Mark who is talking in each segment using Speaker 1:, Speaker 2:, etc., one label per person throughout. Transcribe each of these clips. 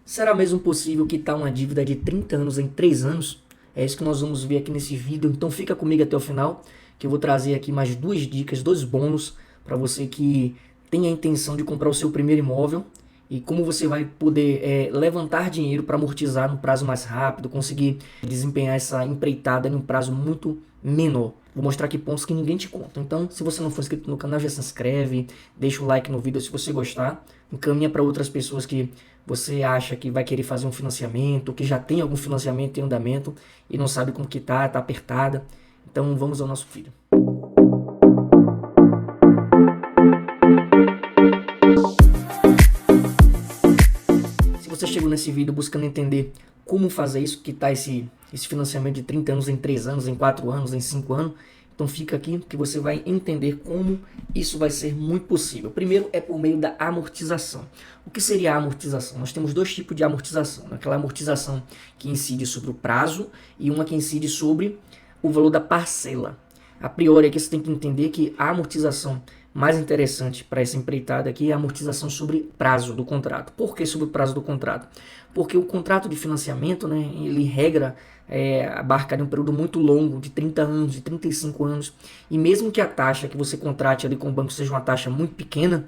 Speaker 1: Será mesmo possível quitar uma dívida de 30 anos em 3 anos? É isso que nós vamos ver aqui nesse vídeo, então fica comigo até o final, que eu vou trazer aqui mais duas dicas, dois bônus para você que tem a intenção de comprar o seu primeiro imóvel e como você vai poder levantar dinheiro para amortizar no prazo mais rápido, conseguir desempenhar essa empreitada em um prazo muito menor. Vou mostrar aqui pontos que ninguém te conta. Então, se você não for inscrito no canal, já se inscreve, deixa o like no vídeo se você gostar, encaminha para outras pessoas que você acha que vai querer fazer um financiamento, que já tem algum financiamento em andamento e não sabe como que tá apertada. Então, vamos ao nosso vídeo. Se você chegou nesse vídeo buscando entender como fazer isso, quitar esse financiamento de 30 anos em 3 anos, em 4 anos, em 5 anos, então fica aqui que você vai entender como isso vai ser muito possível. Primeiro é por meio da amortização. O que seria a amortização? Nós temos dois tipos de amortização. Aquela amortização que incide sobre o prazo e uma que incide sobre o valor da parcela. A priori aqui você tem que entender que a amortização mais interessante para essa empreitada aqui é a amortização sobre prazo do contrato. Por que sobre o prazo do contrato? Porque o contrato de financiamento, né, ele regra abarca um período muito longo, de 30 anos, de 35 anos, e mesmo que a taxa que você contrate ali com o banco seja uma taxa muito pequena,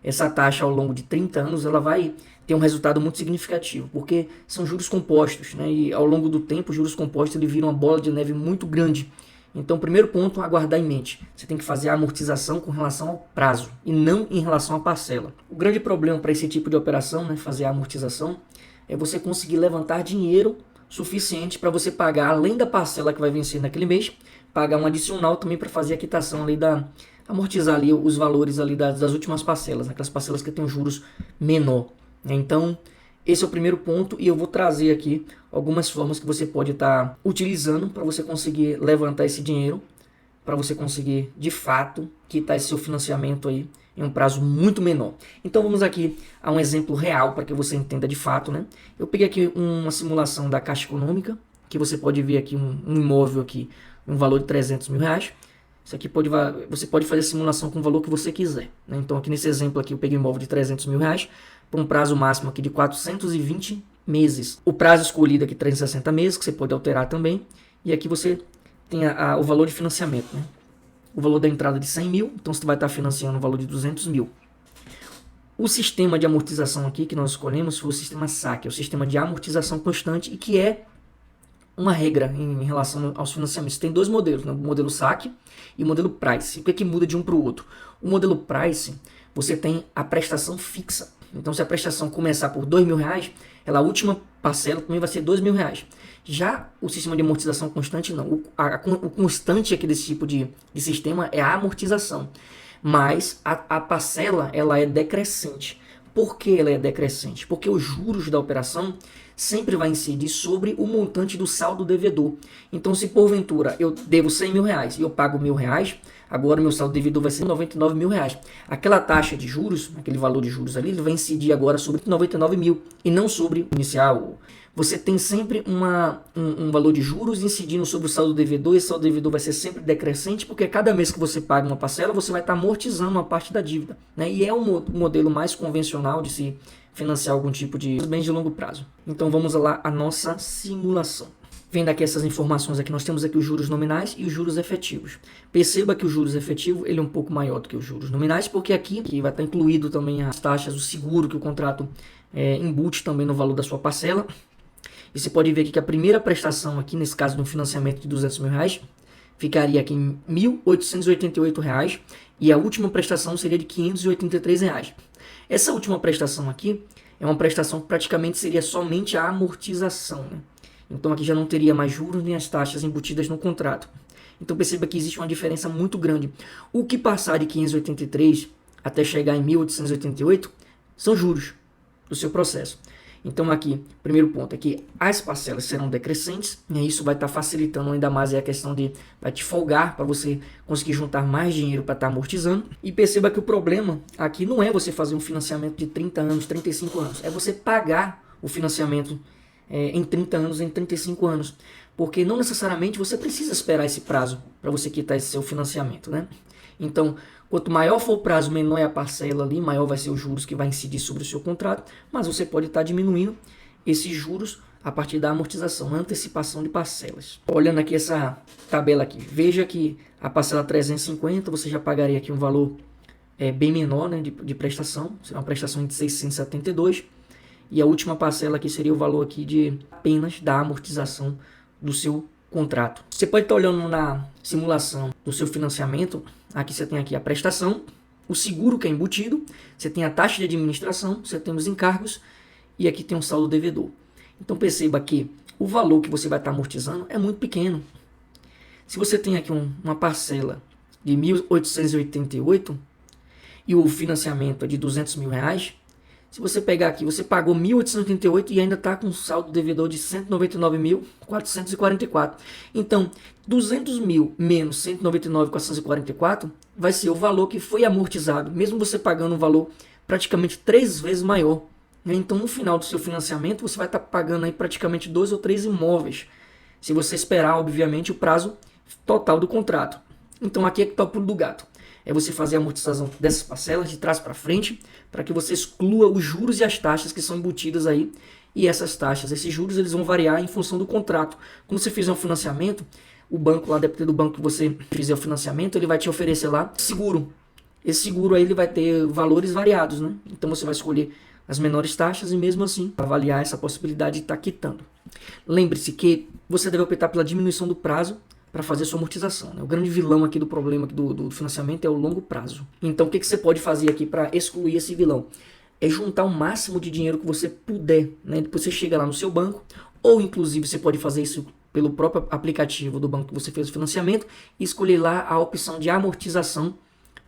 Speaker 1: essa taxa ao longo de 30 anos ela vai ter um resultado muito significativo, porque são juros compostos, né, e ao longo do tempo os juros compostos ele viram uma bola de neve muito grande. Então, primeiro ponto a guardar em mente, você tem que fazer a amortização com relação ao prazo e não em relação à parcela. O grande problema para esse tipo de operação, né, fazer a amortização, é você conseguir levantar dinheiro suficiente para você pagar, além da parcela que vai vencer naquele mês, pagar um adicional também para fazer a quitação ali amortizar ali os valores ali das últimas parcelas, aquelas parcelas que têm juros menor. Então, esse é o primeiro ponto e eu vou trazer aqui algumas formas que você pode estar utilizando para você conseguir levantar esse dinheiro, para você conseguir de fato quitar esse seu financiamento aí em um prazo muito menor. Então vamos aqui a um exemplo real para que você entenda de fato, né? Eu peguei aqui uma simulação da Caixa Econômica, que você pode ver aqui um imóvel aqui, um valor de 300 mil reais. Isso aqui você pode fazer a simulação com o valor que você quiser, né? Então aqui nesse exemplo aqui eu peguei um imóvel de 300 mil reais por um prazo máximo aqui de 420 meses. O prazo escolhido aqui 360 meses, que você pode alterar também. E aqui você tem o valor de financiamento, né? O valor da entrada de 100 mil, então você vai estar financiando o valor de 200 mil. O sistema de amortização aqui que nós escolhemos foi o sistema SAC, é o sistema de amortização constante e que é uma regra em relação aos financiamentos. Tem dois modelos, né? O modelo SAC e o modelo Price. O que é que muda de um para o outro? O modelo Price, você tem a prestação fixa. Então, se a prestação começar por R$2.000, a última parcela também vai ser R$2.000. Já o sistema de amortização constante, não. O constante aqui desse tipo de sistema é a amortização. Mas a parcela ela é decrescente. Por que ela é decrescente? Porque os juros da operação sempre vai incidir sobre o montante do saldo devedor. Então, se porventura eu devo 100 mil reais e eu pago R$1.000, agora meu saldo devedor vai ser 99 mil reais. Aquela taxa de juros, aquele valor de juros ali, ele vai incidir agora sobre 99 mil e não sobre o inicial. Você tem sempre um valor de juros incidindo sobre o saldo devedor e esse saldo devedor vai ser sempre decrescente porque cada mês que você paga uma parcela, você vai estar amortizando uma parte da dívida, né? E é um modelo mais convencional de se financiar algum tipo de bens de longo prazo. Então vamos lá a nossa simulação. Vendo aqui essas informações aqui, nós temos aqui os juros nominais e os juros efetivos. Perceba que o juros efetivo ele é um pouco maior do que os juros nominais, porque aqui vai estar incluído também as taxas, o seguro que o contrato embute também no valor da sua parcela. E você pode ver aqui que a primeira prestação aqui, nesse caso de um financiamento de 200 mil reais, ficaria aqui em R$1.888 e a última prestação seria de R$583. Essa última prestação aqui é uma prestação que praticamente seria somente a amortização, né? Então aqui já não teria mais juros nem as taxas embutidas no contrato. Então perceba que existe uma diferença muito grande. O que passar de 583 até chegar em 1.888 são juros do seu processo. Então aqui, primeiro ponto é que as parcelas serão decrescentes, e isso vai estar facilitando ainda mais a questão de vai te folgar para você conseguir juntar mais dinheiro para estar amortizando. E perceba que o problema aqui não é você fazer um financiamento de 30 anos, 35 anos, é você pagar o financiamento em 30 anos, em 35 anos, porque não necessariamente você precisa esperar esse prazo para você quitar esse seu financiamento, né? Então, Quanto maior for o prazo, menor é a parcela ali, maior vai ser os juros que vai incidir sobre o seu contrato, mas você pode estar diminuindo esses juros a partir da amortização, antecipação de parcelas. Olhando aqui essa tabela aqui, veja que a parcela 350 você já pagaria aqui um valor bem menor, né, de prestação, será uma prestação de 672, e a última parcela aqui seria o valor aqui de apenas da amortização do seu contrato. Você pode estar olhando na simulação do seu financiamento, aqui você tem aqui a prestação, o seguro que é embutido, você tem a taxa de administração, você tem os encargos e aqui tem um saldo devedor. Então perceba que o valor que você vai estar amortizando é muito pequeno. Se você tem aqui uma parcela de 1.888 e o financiamento é de 200 mil reais, se você pegar aqui, você pagou 1.888 e ainda está com um saldo devedor de 199.444. Então, 200 mil menos 199.444 vai ser o valor que foi amortizado, mesmo você pagando um valor praticamente 3 vezes maior. Então, no final do seu financiamento, você vai estar pagando aí praticamente 2 ou 3 imóveis, se você esperar, obviamente, o prazo total do contrato. Então, aqui é que está o pulo do gato. É você fazer a amortização dessas parcelas de trás para frente, para que você exclua os juros e as taxas que são embutidas aí. E essas taxas, esses juros, eles vão variar em função do contrato. Quando você fizer um financiamento, o banco lá, dependendo do banco que você fizer o financiamento, ele vai te oferecer lá seguro. Esse seguro aí ele vai ter valores variados, né? Então você vai escolher as menores taxas e mesmo assim avaliar essa possibilidade de estar quitando. Lembre-se que você deve optar pela diminuição do prazo para fazer sua amortização, né? O grande vilão aqui do problema do financiamento é o longo prazo. Então o que você pode fazer aqui para excluir esse vilão? É juntar o máximo de dinheiro que você puder, né? Depois você chega lá no seu banco, ou inclusive você pode fazer isso pelo próprio aplicativo do banco que você fez o financiamento e escolher lá a opção de amortização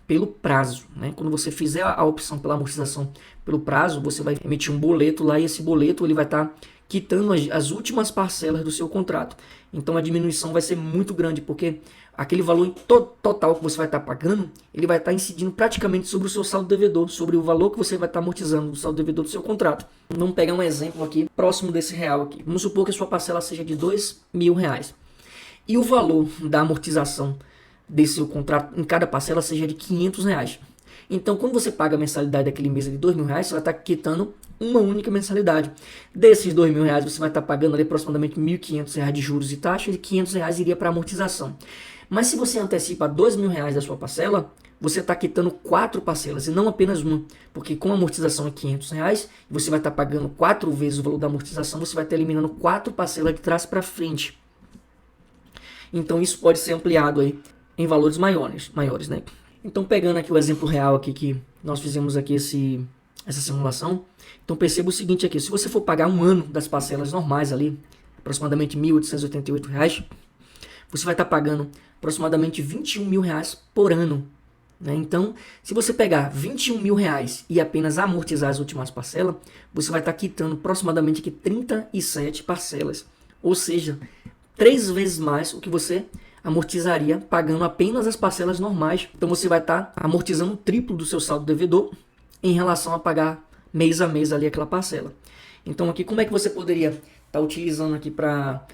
Speaker 1: pelo prazo, né? Quando você fizer a opção pela amortização pelo prazo, você vai emitir um boleto lá e esse boleto ele vai estar quitando as últimas parcelas do seu contrato. Então a diminuição vai ser muito grande, porque aquele valor total que você vai estar pagando, ele vai estar incidindo praticamente sobre o seu saldo devedor, sobre o valor que você vai estar amortizando do saldo devedor do seu contrato. Vamos pegar um exemplo aqui, próximo desse real aqui. Vamos supor que a sua parcela seja de R$2.000. E o valor da amortização desse seu contrato em cada parcela seja de R$500. Então, quando você paga a mensalidade daquele mês de R$2.000, você vai estar quitando uma única mensalidade. Desses R$2.000, você vai estar pagando ali aproximadamente R$1.500 de juros e taxas, e R$500 iria para amortização. Mas se você antecipa R$2.000 da sua parcela, você está quitando 4 parcelas e não apenas uma, porque com a amortização é R$500, você vai estar pagando 4 vezes o valor da amortização, você vai estar eliminando 4 parcelas de trás para frente. Então isso pode ser ampliado aí em valores maiores, né? Então pegando aqui o exemplo real aqui que nós fizemos aqui essa simulação, então perceba o seguinte aqui, se você for pagar um ano das parcelas normais ali, aproximadamente R$1.888, você vai estar pagando aproximadamente R$21.000 por ano, né? Então, se você pegar R$21.000 e apenas amortizar as últimas parcelas, você vai estar quitando aproximadamente aqui 37 parcelas, ou seja, 3 vezes mais o que você amortizaria pagando apenas as parcelas normais. Então você vai estar amortizando o triplo do seu saldo devedor em relação a pagar mês a mês ali aquela parcela. Então aqui como é que você poderia estar utilizando aqui para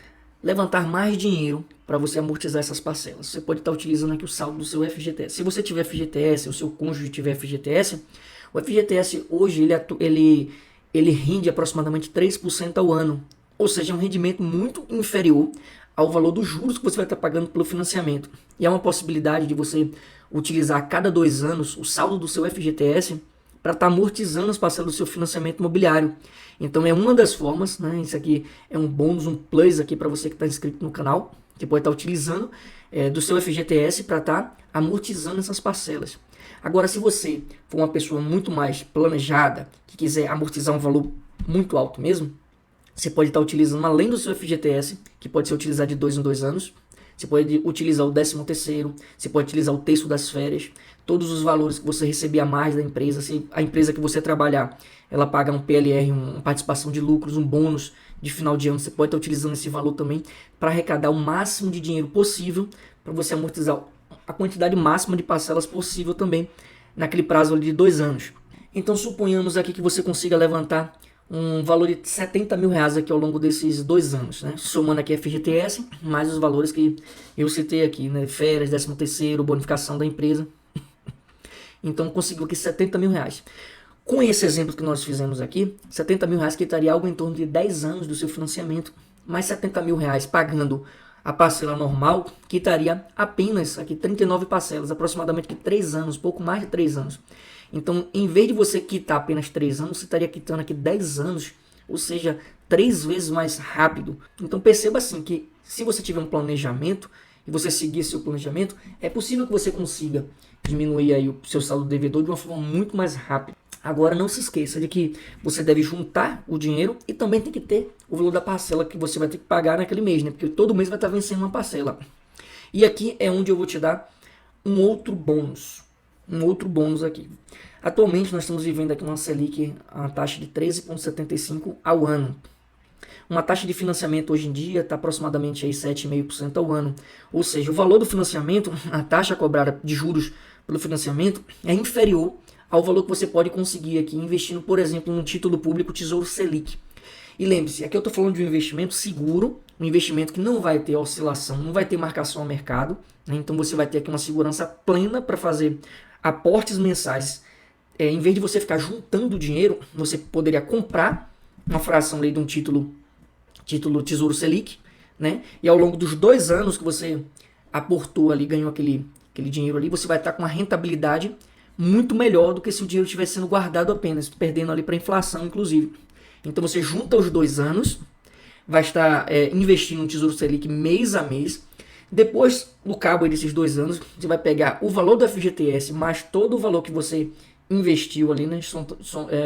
Speaker 1: levantar mais dinheiro para você amortizar essas parcelas? Você pode estar utilizando aqui o saldo do seu FGTS. Se você tiver FGTS, o seu cônjuge tiver FGTS, o FGTS hoje ele rende aproximadamente 3% ao ano, ou seja, é um rendimento muito inferior ao valor dos juros que você vai estar pagando pelo financiamento. E há uma possibilidade de você utilizar a cada 2 anos o saldo do seu FGTS para estar amortizando as parcelas do seu financiamento imobiliário. Então é uma das formas, né? Isso aqui é um bônus, um plus aqui para você que está inscrito no canal, que pode estar utilizando do seu FGTS para estar amortizando essas parcelas. Agora, se você for uma pessoa muito mais planejada, que quiser amortizar um valor muito alto mesmo, você pode estar utilizando, além do seu FGTS, que pode ser utilizado de 2 em 2 anos, você pode utilizar o 13º, você pode utilizar o terço das férias, todos os valores que você receber a mais da empresa. Se a empresa que você trabalhar, ela paga um PLR, uma participação de lucros, um bônus de final de ano, você pode estar utilizando esse valor também para arrecadar o máximo de dinheiro possível, para você amortizar a quantidade máxima de parcelas possível também, naquele prazo ali de 2 anos. Então suponhamos aqui que você consiga levantar um valor de R$70.000 aqui ao longo desses 2 anos, né? Somando aqui FGTS, mais os valores que eu citei aqui, né? Férias, 13º, bonificação da empresa. Então conseguiu aqui 70 mil reais. Com esse exemplo que nós fizemos aqui, 70 mil reais quitaria algo em torno de 10 anos do seu financiamento, mais 70 mil reais pagando a parcela normal, quitaria apenas aqui 39 parcelas, aproximadamente aqui 3 anos, pouco mais de 3 anos. Então, em vez de você quitar apenas 3 anos, você estaria quitando aqui 10 anos, ou seja, 3 vezes mais rápido. Então perceba assim que se você tiver um planejamento e você seguir seu planejamento, é possível que você consiga diminuir aí o seu saldo devedor de uma forma muito mais rápida. Agora não se esqueça de que você deve juntar o dinheiro e também tem que ter o valor da parcela que você vai ter que pagar naquele mês, né? Porque todo mês vai estar vencendo uma parcela. E aqui é onde eu vou te dar um outro bônus aqui. Atualmente nós estamos vivendo aqui uma Selic a uma taxa de 13,75 ao ano. Uma taxa de financiamento hoje em dia está aproximadamente aí 7,5% ao ano. Ou seja, o valor do financiamento, a taxa cobrada de juros pelo financiamento é inferior ao valor que você pode conseguir aqui investindo, por exemplo, no título público Tesouro Selic. E lembre-se, aqui eu estou falando de um investimento seguro, um investimento que não vai ter oscilação, não vai ter marcação ao mercado, né? Então você vai ter aqui uma segurança plena para fazer aportes mensais. Em vez de você ficar juntando dinheiro, você poderia comprar uma fração ali de um título Tesouro Selic, né? E ao longo dos 2 anos que você aportou ali, ganhou aquele dinheiro ali, você vai estar com uma rentabilidade muito melhor do que se o dinheiro estivesse sendo guardado apenas, perdendo ali para inflação, inclusive. Então você junta os 2 anos, vai estar investindo no Tesouro Selic mês a mês. Depois, no cabo desses 2 anos, você vai pegar o valor do FGTS mais todo o valor que você investiu ali, né,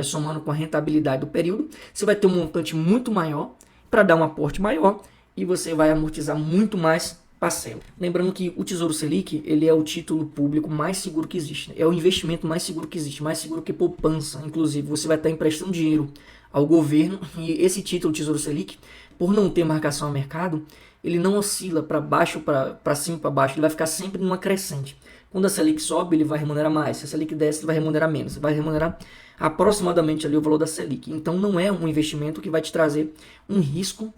Speaker 1: somando com a rentabilidade do período. Você vai ter um montante muito maior para dar um aporte maior e você vai amortizar muito mais parcela. Lembrando que o Tesouro Selic, ele é o título público mais seguro que existe, né? É o investimento mais seguro que existe, mais seguro que poupança. Inclusive, você vai estar emprestando dinheiro ao governo e esse título Tesouro Selic, por não ter marcação ao mercado, ele não oscila para baixo, para cima, para baixo, ele vai ficar sempre numa crescente. Quando a Selic sobe, ele vai remunerar mais. Se a Selic desce, ele vai remunerar menos. Ele vai remunerar aproximadamente ali o valor da Selic. Então não é um investimento que vai te trazer um risco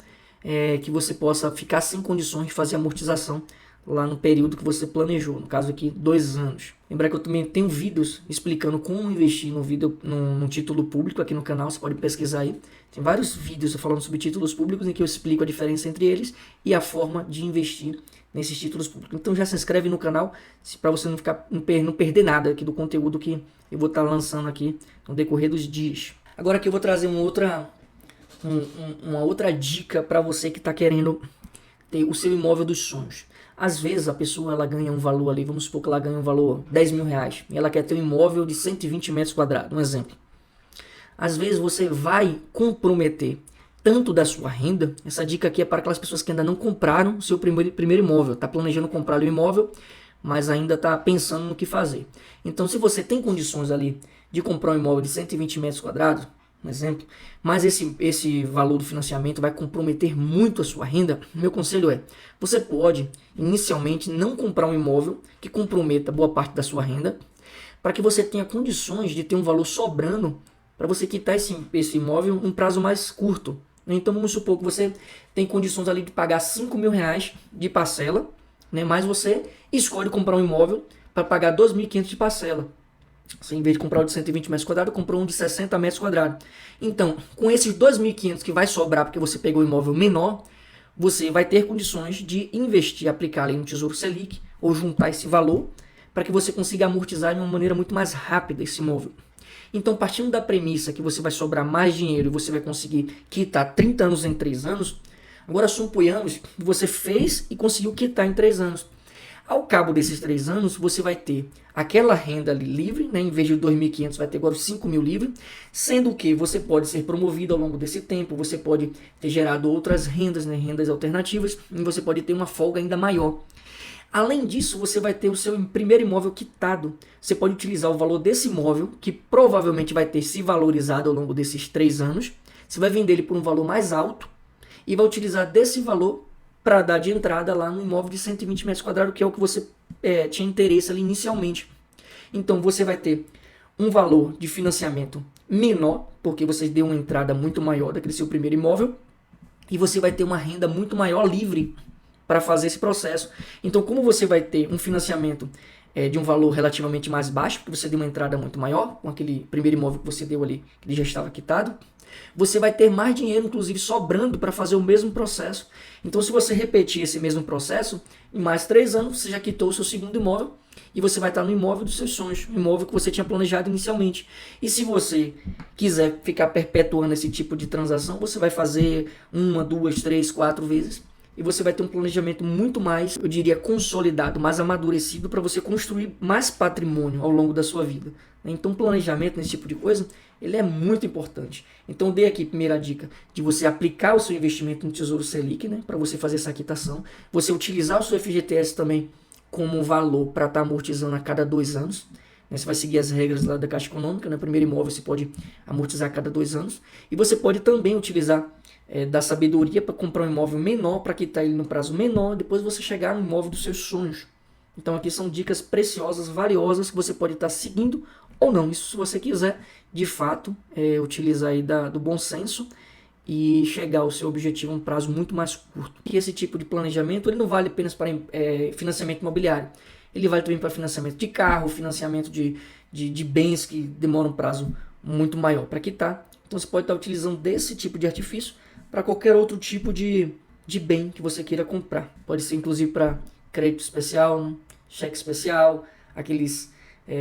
Speaker 1: que você possa ficar sem condições de fazer amortização lá no período que você planejou, no caso aqui 2 anos. Lembrar que eu também tenho vídeos explicando como investir no título público aqui no canal, você pode pesquisar aí. Tem vários vídeos falando sobre títulos públicos em que eu explico a diferença entre eles e a forma de investir nesses títulos públicos. Então já se inscreve no canal para você não perder nada aqui do conteúdo que eu vou estar lançando aqui no decorrer dos dias. Agora aqui eu vou trazer uma outra dica para você que está querendo ter o seu imóvel dos sonhos. Às vezes a pessoa ela ganha um valor ali, vamos supor que ela ganha um valor 10 mil reais e ela quer ter um imóvel de 120 metros quadrados, um exemplo. Às vezes você vai comprometer tanto da sua renda, essa dica aqui é para aquelas pessoas que ainda não compraram o seu primeiro imóvel, está planejando comprar o imóvel, mas ainda está pensando no que fazer. Então se você tem condições ali de comprar um imóvel de 120 metros quadrados, um exemplo, mas esse valor do financiamento vai comprometer muito a sua renda, meu conselho é, você pode inicialmente não comprar um imóvel que comprometa boa parte da sua renda, para que você tenha condições de ter um valor sobrando para você quitar esse imóvel em um prazo mais curto. Então vamos supor que você tem condições ali de pagar 5 mil reais de parcela, né, mas você escolhe comprar um imóvel para pagar 2.500 de parcela. Você, em vez de comprar um de 120 metros quadrados, comprou um de 60 metros quadrados. Então, com esses 2.500 que vai sobrar porque você pegou um imóvel menor, você vai ter condições de investir, aplicar ali no Tesouro Selic ou juntar esse valor para que você consiga amortizar de uma maneira muito mais rápida esse imóvel. Então, partindo da premissa que você vai sobrar mais dinheiro e você vai conseguir quitar 30 anos em 3 anos, agora suponhamos que você fez e conseguiu quitar em 3 anos. Ao cabo desses 3 anos, você vai ter aquela renda ali livre, né? Em vez de 2.500, vai ter agora 5 mil livre, sendo que você pode ser promovido ao longo desse tempo, você pode ter gerado outras rendas, né? Rendas alternativas, e você pode ter uma folga ainda maior. Além disso, você vai ter o seu primeiro imóvel quitado. Você pode utilizar o valor desse imóvel, que provavelmente vai ter se valorizado ao longo desses 3 anos. Você vai vender ele por um valor mais alto e vai utilizar desse valor para dar de entrada lá no imóvel de 120 metros quadrados, que é o que você tinha interesse ali inicialmente. Então você vai ter um valor de financiamento menor, porque você deu uma entrada muito maior daquele seu primeiro imóvel, e você vai ter uma renda muito maior livre para fazer esse processo. Então, como você vai ter um financiamento de um valor relativamente mais baixo, porque você deu uma entrada muito maior, com aquele primeiro imóvel que você deu ali, que ele já estava quitado. Você vai ter mais dinheiro, inclusive, sobrando para fazer o mesmo processo. Então, se você repetir esse mesmo processo, em mais 3 anos, você já quitou o seu segundo imóvel e você vai estar no imóvel dos seus sonhos, o imóvel que você tinha planejado inicialmente. E se você quiser ficar perpetuando esse tipo de transação, você vai fazer 1, 2, 3, 4 vezes e você vai ter um planejamento muito mais, eu diria, consolidado, mais amadurecido para você construir mais patrimônio ao longo da sua vida. Então, planejamento nesse tipo de coisa, ele é muito importante. Então, eu dei aqui a primeira dica de você aplicar o seu investimento no Tesouro Selic, né, para você fazer essa quitação. Você utilizar o seu FGTS também como valor para estar amortizando a cada 2 anos. Você vai seguir as regras lá da Caixa Econômica, né? Primeiro imóvel você pode amortizar a cada 2 anos. E você pode também utilizar da sabedoria para comprar um imóvel menor, para quitar ele no prazo menor, depois você chegar no imóvel dos seus sonhos. Então aqui são dicas preciosas, valiosas, que você pode estar seguindo ou não. Isso se você quiser, de fato, utilizar aí do bom senso e chegar ao seu objetivo em um prazo muito mais curto. E esse tipo de planejamento ele não vale apenas para financiamento imobiliário. Ele vale também para financiamento de carro, financiamento de bens que demoram um prazo muito maior para quitar. Então você pode estar utilizando desse tipo de artifício para qualquer outro tipo de bem que você queira comprar. Pode ser inclusive para crédito especial, cheque especial, aqueles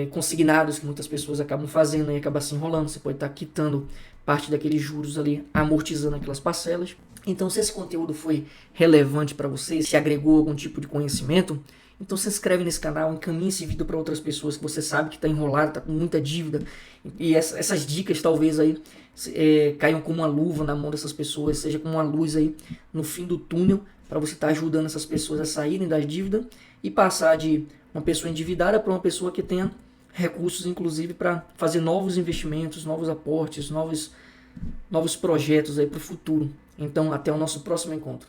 Speaker 1: consignados que muitas pessoas acabam fazendo e acabam se enrolando. Você pode estar quitando parte daqueles juros ali, amortizando aquelas parcelas. Então, se esse conteúdo foi relevante para você, se agregou algum tipo de conhecimento, então se inscreve nesse canal, encaminhe esse vídeo para outras pessoas que você sabe que está enrolado, está com muita dívida. E essas dicas talvez aí caiam como uma luva na mão dessas pessoas, seja como uma luz aí no fim do túnel, para você estar ajudando essas pessoas a saírem da dívida e passar de uma pessoa endividada para uma pessoa que tenha recursos, inclusive, para fazer novos investimentos, novos aportes, novos projetos aí para o futuro. Então, até o nosso próximo encontro.